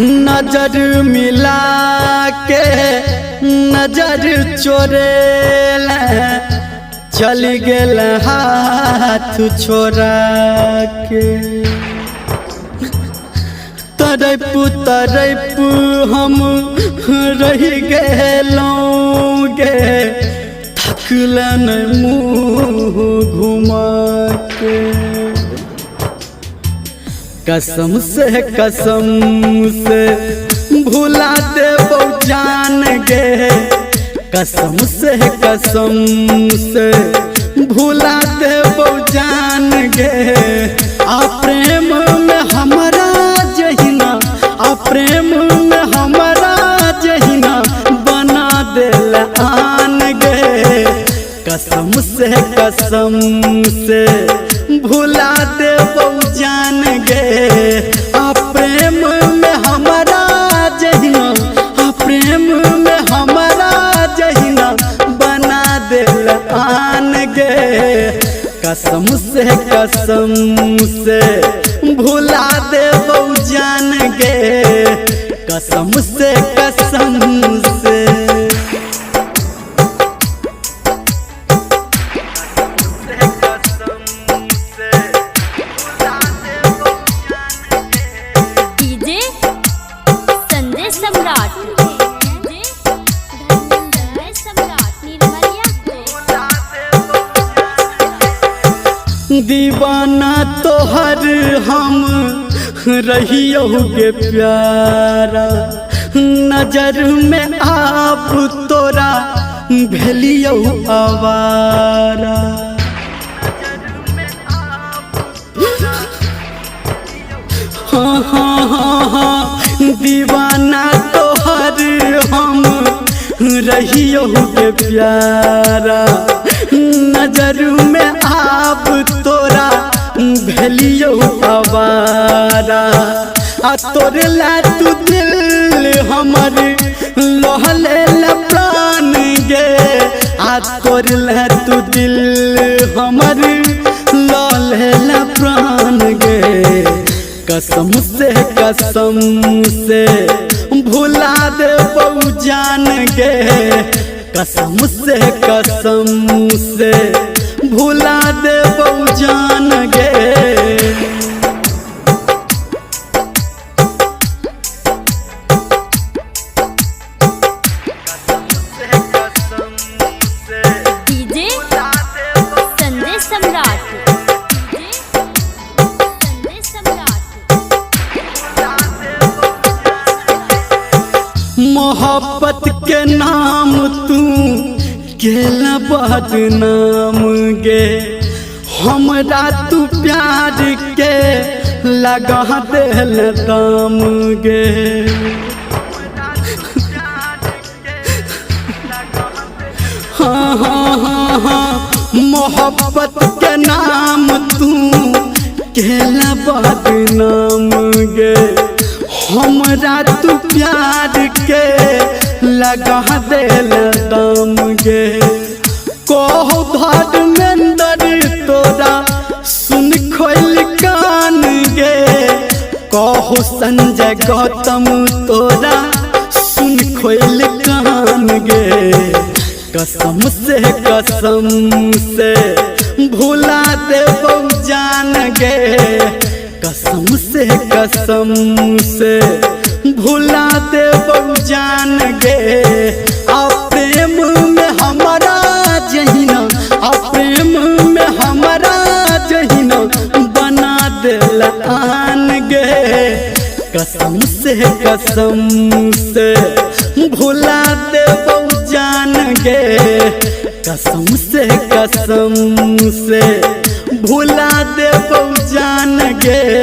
नजर मिला के नजर चोरेल चल गेल हाथ छोड़ा के तरप तरप हम रह गेलौं गे थकलन मुँह घुमा के कसम से भुला देबो जान गे कसम से भुला देबो जान गे आ प्रेम में हमारा जहिना आ प्रेम में हमारा जहिना बना देल आन गे कसम से भुला देबो जान गे आ प्रेम में हमारा जहिना आ प्रेम में हमारा जहिना बना देल आन गे कसम से भुला देबो जान गे कसम से दीवाना तोहर हम रहियो गे प्यारा नजर में आप तोरा भेलियो आवारा हाँ दीवाना तोहर हम रहियो गे प्यारा नजर में आप तोरा भेलियो आवारा आ तोरे ला तू दिल हमर लहले प्राण गे आ तोरे ला तू दिल हमर लहले प्राण गे कसम से भुला देबो जान गे कसम से भुला देबो जान गे मोहब्बत के नाम तू केला बदनाम गे हमरा तू प्यार के लगा देल दाम गे हाँ मोहब्बत के नाम तू केला बदनाम गे हमरा तू प्यार के लगा देल दाम गे कहो धर्मेंद्र तोरा सुन खोल कान गे कहो संजय गौतम तोरा सुन खोल कान गे कसम से भुला देबो जान गे कसम से भुला देबो जान गे आ प्रेम में हमारा जहिना आ प्रेम में हमारा जहिना बना देल आन गे कसम से भुला देबो जान गे कसम से भुला देबो जान गे